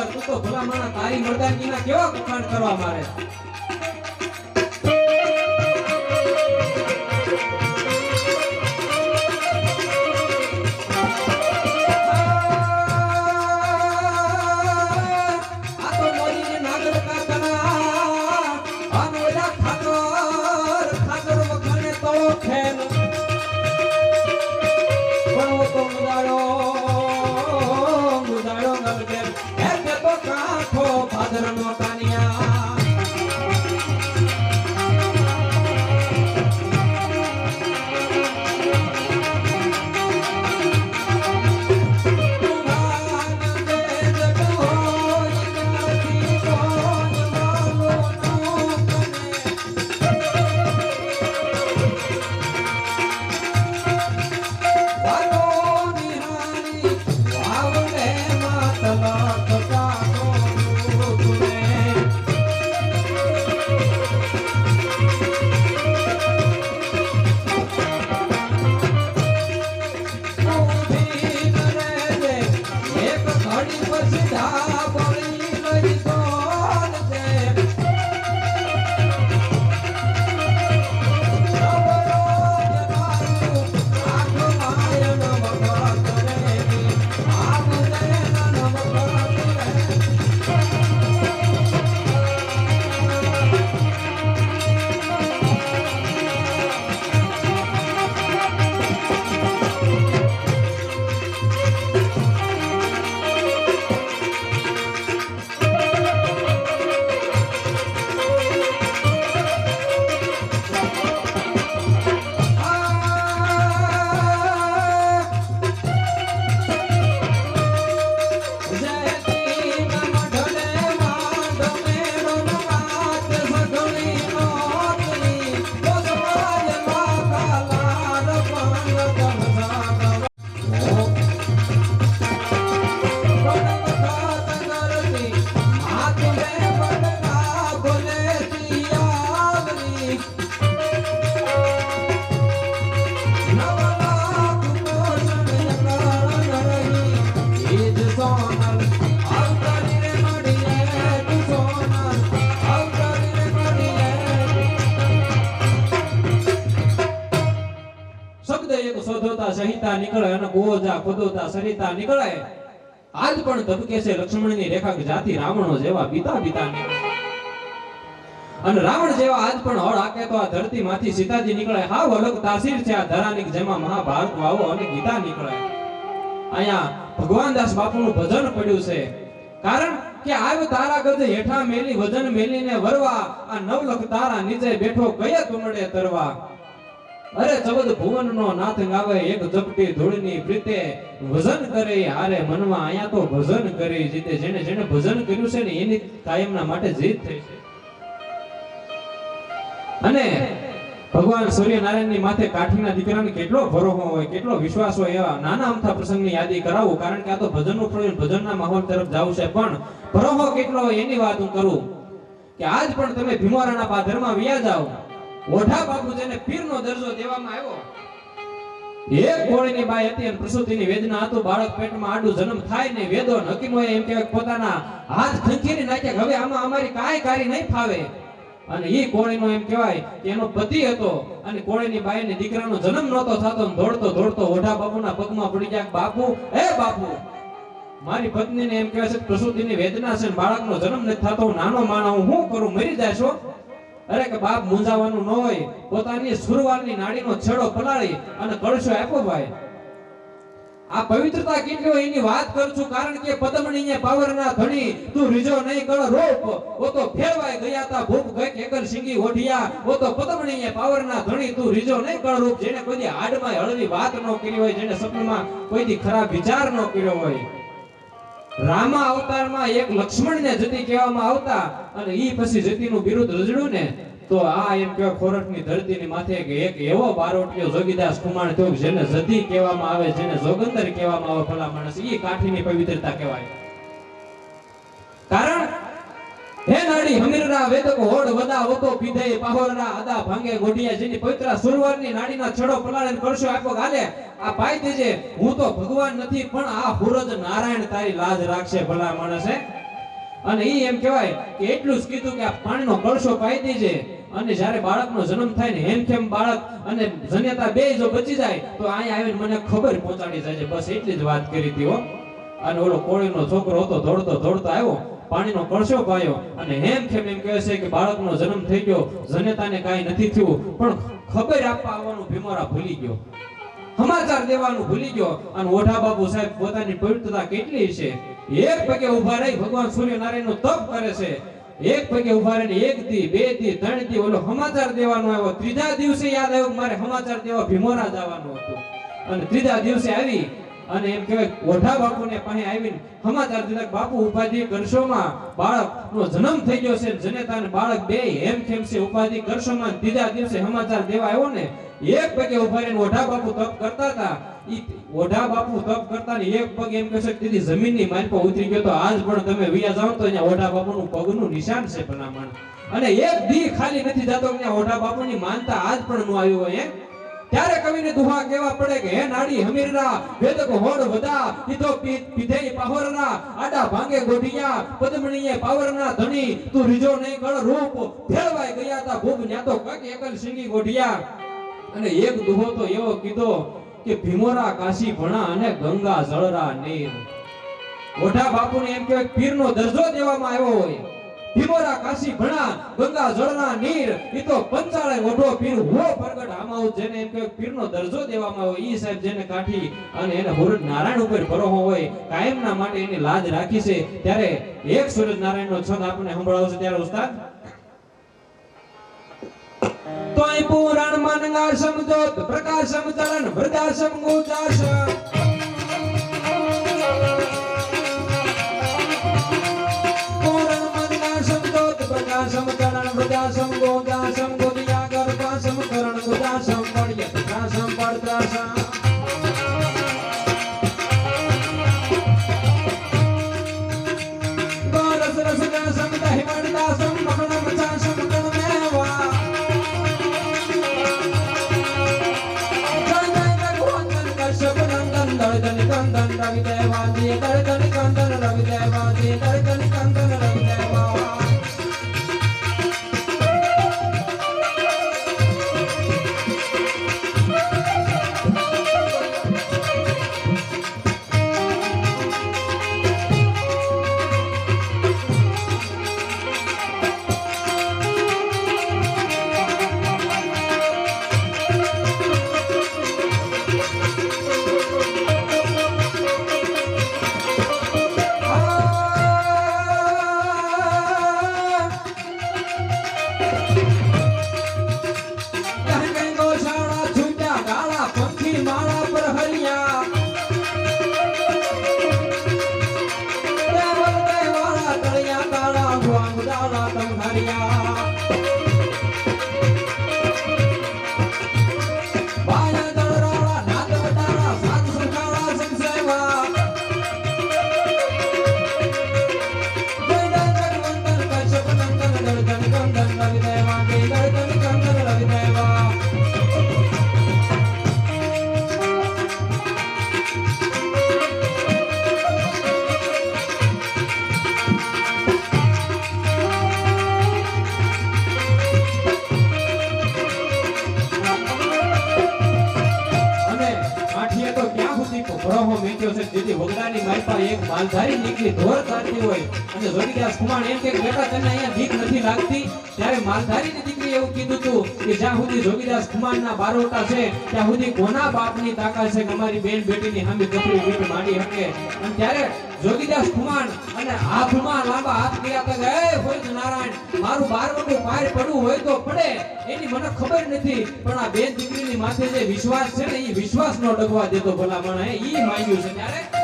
[SPEAKER 3] તું તો ભલા માણા તારી મર્દાનગીના કેવા કુખાણ કરવા મારે આ તો મોરીને નાગર કાતના આનોલા ખાતર વખાણે તળો ખેલ પણ વો તો મુદાડો ગલગેર ભાદરનો કાનિયા શોધોતા સહિતા નીકળે અને ગોજા ખોદોતા સરિતા નીકળે આજ પણ ધબકે છે લક્ષ્મણની રેખા જાતિ રાવણો જેવા બીતા બીતા નીકળે અને રાવણ જેવા આજ પણ હળ હાકે તો આ ધરતીમાંથી સીતાજી નીકળે હાવ અલગ તાસીર છે આ ધરાની જેમાં મહાભારત વાવો અને ગીતા નીકળે અહીંયા ભગવાન દાસ બાપુનું ભજન પડ્યું છે કારણ કે આવ તારા ગજ હેઠા મેલી વજન મેલીને વરવા આ નવલખ તારા નીચે બેઠો કયે તુંડે તરવા અરે ચૌદ ભુવનનો નાથ ગાવે એક જપટી ધૂળની પ્રીતે ભજન કરે હારે મનમાં આયા તો ભજન કરે જીતે જેને જેને ભજન કર્યું છે ને એની કાયમના માટે જીત થઈ છે અને ભગવાન સૂર્યનારાયણની માથે કાઠીના દીકરાને કેટલો ભરોસો હોય કેટલો વિશ્વાસ હોય એવા નાના અમથા પ્રસંગની યાદી કરાવું કારણ કે આ તો ભજનનું ફળ ભજનના માહોલ તરફ જાવું છે પણ ભરોસો કેટલો હોય એની વાત હું કરું કે આજ પણ તમે ભીમારાના પાદરમાં વિયા જાઓ ઓઢા બાપુ જેને પીરનો દરજ્જો દેવામાં આવ્યો એક કોળીની બાઈ હતી અને પ્રસૂતિની વેદના હતું બાળક પેટમાં આડું જન્મ થાય ને વેદો હકીમોએ એમ કહેવાય પોતાના હાથ ખંખેરી નાખ્યા હવે આમાં અમારી કાંઈ કાર્ય નહીં ફાવે અને ઈ કોળીનો એમ કહેવાય કે એનો પતિ હતો અને કોળીની બાઈને દીકરાનો જન્મ નહોતો થતો ને દોડતો દોડતો ઓઢા બાપુના પગમાં પડી ગયા, બાપુ એ બાપુ, મારી પત્નીને એમ કહે છે પ્રસૂતિની વેદના છે, બાળકનો જન્મ નથી થતો, હું નાનો માણસ, હું શું કરું, મરી જાશો? અરે કે બાપ, મૂંઝાવાનું ન હોય, પોતાની સુરવાલની નાડીનો છેડો પલાળી અને કળશો આપ્યો ભાઈ. આ પવિત્રતા કેટલી હોય એની વાત કરું છું, કારણ કે પદમણીએ પાવરના ધણી તું રીજો નહીં કળ રૂપ, ઓ તો ફેરવાય ગયા તા ભૂપ ગઈ કેકર સિંગી ઓઢિયા, ઓ તો પદમણીએ પાવરના ધણી તું રીજો નહીં કળ રૂપ. જેને કોઈ દી આડમાં હળવી વાત ન કરી હોય, જેને સપનામાં કોઈ દી ખરાબ વિચાર ન કર્યો હોય. રામા અવતારમાં એક લક્ષ્મણને જતી કહેવામાં આવતા અને ઈ પછી જતીનું બિરુદ રજડ્યું ને, તો આ એમ કે ખોરઠની ધરતીની માથે એક એવો બારોટિયો જોગીદાસ કુમાર થયો જેને જતી કહેવામાં આવે, જેને જોગંદર કહેવામાં આવે, ભલા માણસ, ઈ કાઠીની પવિત્રતા કહેવાય. કારણ હે નાડી હમીરના વેદકો હોડ વદા વતો પીધે પાહોરના અદા ભાંગે ગોઢિયા, જેની પવિત્ર સુરવારની નાડીના છડો પલાળીને કરશો આપો ગાલે, આ પાઈ દેજે, હું તો ભગવાન નથી પણ આ હુરજ નારાયણ તારી લાજ રાખશે, ભલા માણસે. અને ઈ એમ કહેવાય કે એટલું જ કીધું કે આ પાણીનો કળશો પાઈ દેજે, અને જ્યારે બાળકનો જન્મ થાય ને હેમખેમ બાળક અને જનેતા બે જો બચી જાય તો અહીંયા આવીને મને ખબર પહોંચાડી જાય છે. બસ એટલી જ વાત કરી હતી હો. અને ઓલો કોળીનો છોકરો હતો, દોડતો દોડતો આવ્યો, પાણીનો કળશો પાયો અને હેમખેમ એમ કહે છે કે બાળકનો જન્મ થઈ ગયો, જનેતાને કાંઈ નથી થયું, પણ ખબર આપવા આવવાનું ભીમોરા ભૂલી ગયો, સમાચાર દેવાનું ભૂલી ગયો. અને ઓઢા બાપુ સાહેબ પોતાની પવિત્રતા કેટલી છે, એક પગે ઉભા રહી ભગવાન સૂર્યનારાયણનું તપ કરે છે, એક પગે ઉભા રહીને 1 દી 2 દી 3 દી ઓલો સમાચાર દેવાનો આવ્યો, ત્રીજા દિવસે યાદ આવ્યું મારે સમાચાર દેવા ભીમોરા જવાનું હતું. અને ત્રીજા દિવસે આવી અને એમ કહેવાય ઓઢા બાપુને પાસે આવીને સમાચાર દીધા, બાપુ ઉપાધિ કરશોમાં બાળકનો જન્મ થઈ ગયો છે, જનેતા અને બાળક બે હેમખેમ છે, ઉપાધિ કરશોમાં. ત્રીજા દિવસે સમાચાર દેવા આવ્યો ને, એક પગે ઉભા રહીને ઓઢા બાપુ તપ કરતા હતા. ઈ ઓઢા બાપુ તપ કરતા ને એક પગ એમ કહે છે કે દીદી જમીનની મારી પર ઉતરી ગયો, તો આજ પણ તમે વિયા જાવ તો અહીંયા ઓઢા બાપુનું પગનું નિશાન છે ભલામણ. અને એક દી ખાલી નથી જતો કે ઓઢા બાપુની માનતા આજ પણ નો આવ્યું હોય. ત્યારે કવિને દુહા કેવા પડે કે હે નાડી હમીરના વેદકો હોડ વદા ઈતો પીધે પાહોરના આડા ભાંગે ગોઢિયા, પદમણીએ પાવરના ધણી તું રીજો નહીં કળ રૂપ, ફેરવાય ગયા તા ભૂપ ન્યાતો કક એકલ સિંગી ગોઢિયા. અને એક દુહો તો એવો કીધો કે ભીમોરા કાશી ભણા અને ગંગા જળરા નીર. ઓઢા બાપુને એમ કહેવાય પીરનો દરજ્જો દેવામાં આવ્યો હોય, ભીમોરા કાશી ભણા ગંગા જળના નીર, ઈ તો પંચાળે ઓઢો પીર હો પ્રગટ આમાઉ, જેને એમ કહેવાય પીરનો દરજ્જો દેવામાં આવ્યો. ઈ સાહેબ જેને કાઠી અને એને હુરજ નારાયણ ઉપર ભરોહો હોય, કાયમના માટે એની લાજ રાખી છે. ત્યારે એક સૂરજ નારાયણનો છંદ આપણે સંભળાવશે. ત્યારે ઉસ્તાદ તોય પુરાણ મનગા સમજોત પ્રકાશમ ચરણ વૃદ્ધાશ્રમ ગુજાશ, પુરાણ મનગા સમજોત પ્રકાશમ ચરણ વૃદ્ધાશ્રમ ગુજાશમ, ગોદિયા ગર્ભાશ્રમ કરણ ગુજાશમ પડ્યત ત્રાસમ પડત્રાસમ. ગોરસ રસગાસમ દહિવડદાસમ મકણમ ચાસમ કણમેવા, દળદન કંદન રવિ દેવાજી, દળદન કંદન રવિ દેવાજી, દળદન કંદન રવિ દેવા. દિવસથી ભરોહો મેક્યો છે જેથી વગડાની માલપા એક માલધારી નીકળી ધોર કાઢતી હોય અને જોગીદાસ ખુમાણ એમ કે બેટા તને અહીંયા બીક નથી લાગતી ત્યારે માલધારીની દીકરી એવું કીધું હતું કે જ્યાં સુધી જોગીદાસ ખુમાણના બારોટા છે ત્યાં સુધી કોના બાપની તાકાત છે કે અમારી બેન બેટીની સામે કપડી બીટ માંડી શકે અને ત્યારે જોગીદાસ ખુમાણ અને હાથમાં લાંબા હાથ કર્યા હતા કે એ ફોઈજ નારાયણ મારું બારવટું પાર પડવું હોય તો પડે એની મને ખબર નથી પણ આ બેન દીકરીની માથે જે વિશ્વાસ છે ને એ વિશ્વાસ નો ડગવા દેતો ભલા મને ઈ માંગ્યું છે ત્યારે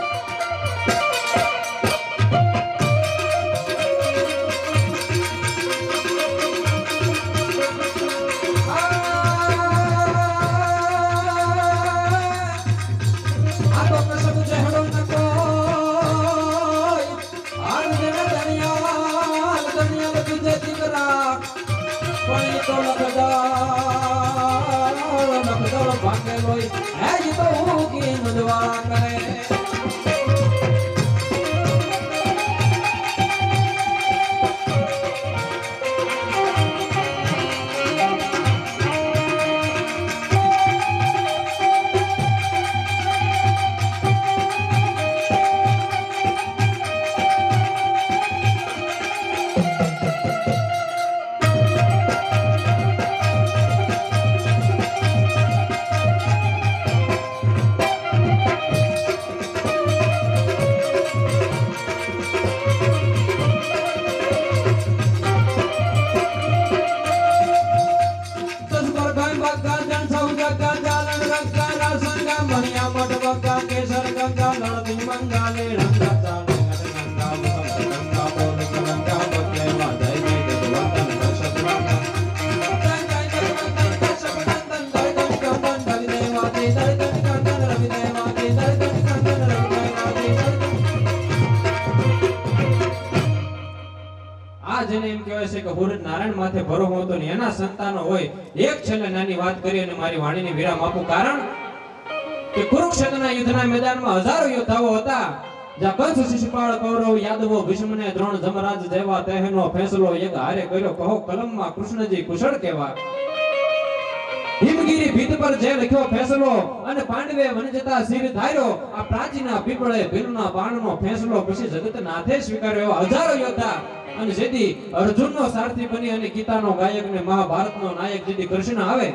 [SPEAKER 3] નારાયણ માથે ભરોસો હતો ને એના સંતાનો હોય એક છેલ્લે નાની વાત કરી અને મારી વાણીને વિરામ આપું કારણ કે કુરુક્ષેત્રના યુદ્ધના મેદાનમાં હજારો યોદ્ધાઓ હતા જ્યાં કંસ શિશુપાળ કૌરવ યાદવો ભીષ્મને દ્રોણ જમરાજ જેવા તેહનો ફેસલો એક હારે કર્યો કહો કલમમાં કૃષ્ણજી કુશળ કેવા હિમગીરી ભીત પર જે લખ્યો ફેસલો અને પાંડવે વન જતા શિર ધાર્યો આ પ્રાચીના પીપળે ભીલના બાણનો ફેસલો પછી જગતનાથે સ્વીકાર્યો હજારો યોદ્ધા અને જેથી અર્જુનનો સારથી બની અને ગીતાનો ગાયક ને મહાભારતનો નાયક જેથી કૃષ્ણ આવે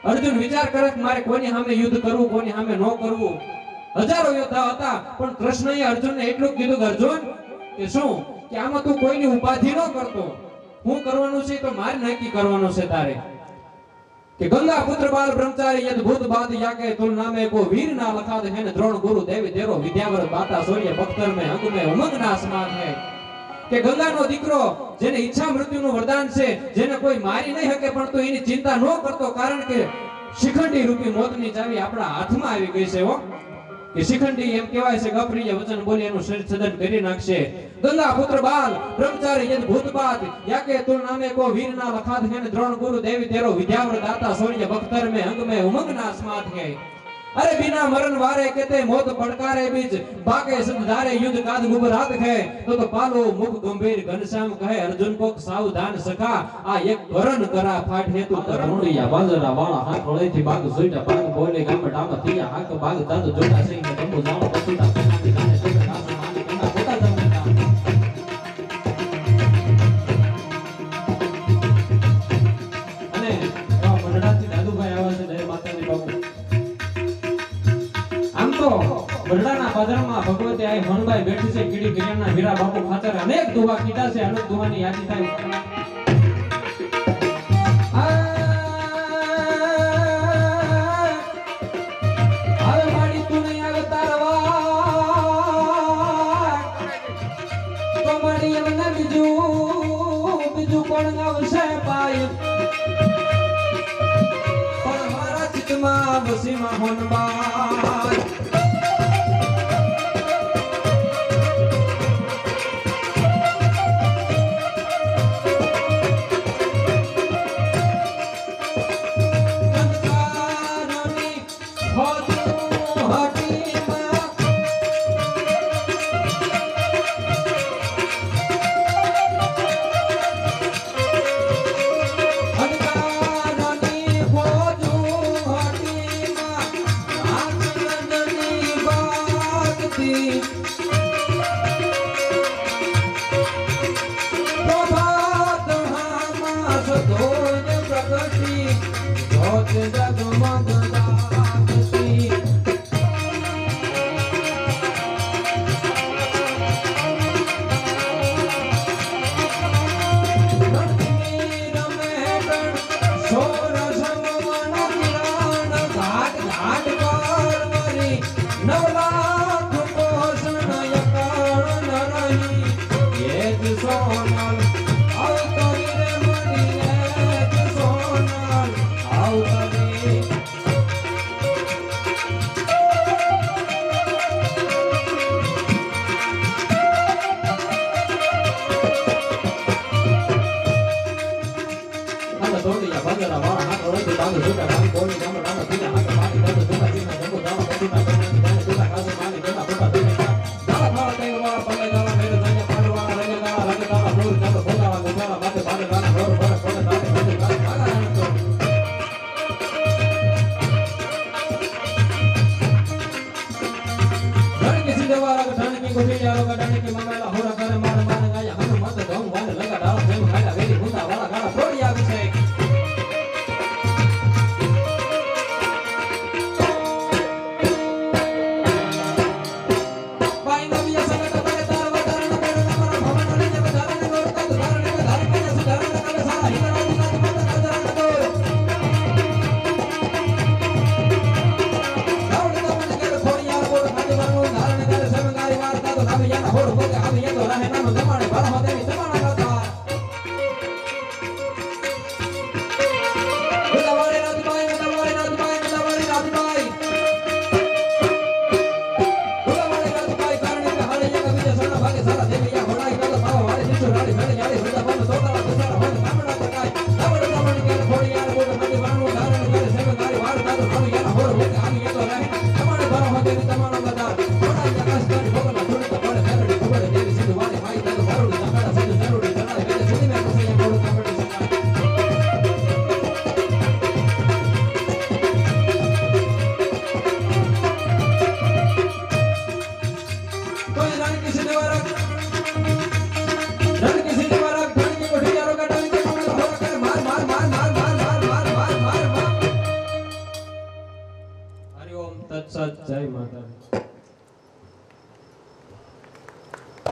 [SPEAKER 3] અર્જુન વિચાર કરે કે મારે કોની સામે યુદ્ધ કરવું કોની સામે ન કરવું હજારો યોદ્ધા હતા પણ કૃષ્ણએ અર્જુનને એટલું કીધું કે અર્જુન કે શું કે આમાં તું કોઈની ઉપાધિ ન કરતો હું કરવાનું છે તો મારે નક્કી કરવાનું છે તારે કે ગંગા પુત્ર બાલ બ્રહ્મચારી અદ્ભુત બાત યાકે તુલ નામે કો વીર ના લખાત હે ને દ્રોણ ગુરુ દેવી તેરો વિદ્યાવર બાતા સૂર્ય બખ્તર મે અંગ મે ઉમંગ ના સમાન હે કે ગંગાનો દીકરો જેને ઈચ્છા મૃત્યુનું વરદાન છે જેને કોઈ મારી નહીં શકે પણ તો એની ચિંતા ન કરતો કારણ કે શિખંડી રૂપી મોતની ચાવી આપણા હાથમાં આવી ગઈ છે હો કે શિખંડી એમ કહેવાય છે કે અપ્રિય વચન બોલી એનું શરીર છેદન કરી નાખશે ગંગા પુત્ર બાલ બ્રહ્મચારી અદ્ભુત બાત યાકે તુલ નામે કો વીર ના લખાત હે ને દ્રોણ ગુરુ દેવી તેરો વિદ્યાવર દાતા સૂર્ય બખ્તર મે અંગ મે ઉમંગ ના સ્માત હે अरे बिना मरण वारे कहते मौत पड़कारे बीच बाके सधारे युद्ध काद गुबरात है तो पालो मुख गंभीर घनश्याम कहे अर्जुन को सावधान सखा आ एक वरण करा फाट है तू तरुणिया बाजरा वाला हाथ होले थी बाग सुईटा बाग बोले गाम डाम तिया हाक बाग दाद जोड़ा सिंह तंबू जाओ पसुटा कना दिखाने तो रास मानी कना कोटा जमता अने मंडळाથી દાદુભાઈ આવે છે જય માતાજી બાપુ બરડાના બાદરમાં ભગવતી આઈ હણભાઈ બેઠી છે કીડી કિરણના વીરા બાપુ ખાતર અનેક દુહા કીધા છે અનેક દુહાની યાદી થાય આવે માડી તું નહીં આવે તારવા તો માડી એમને બીજું કોણ આવશે પાય પણ મારા ચિત્તમાં વસીમાં હણભાઈ નવલાખ પોષણ યકાળ નરહી એક સોનલ આવતો રે મણી એક સોનલ આવતો રે તોડિયા બગરા વાળા હાથ રોતી બાંધ સુકા રામ કોની ગામ રામ તીના હાથ મારી દે દુકા જીના જંગુ દામ પતુના પતુના દુકા કાસે માની દેના પોતા દેના દાળ ફાળ કઈ વાળા પલે ગાળા મેરે જંગે પાડવાળા રંગે ગાળા રંગે ગાળા ફૂલ નંદ ભોગાવા ગુજારા માથે પાડે ગાળા રોડ પર કોને તારે બધે ગાળા ભાગા તો રણકે સિંધવારા ગઠાણકી ગોઠિયારો ગઠાણકી મમેલા હોરા કરે માર માર ગાયા હમ મત ધમ વાલ લગા ડાળ જેમ ગાડા વેલી ભૂતા વાળા ગાળા તોડિયા વિશે જય માતા।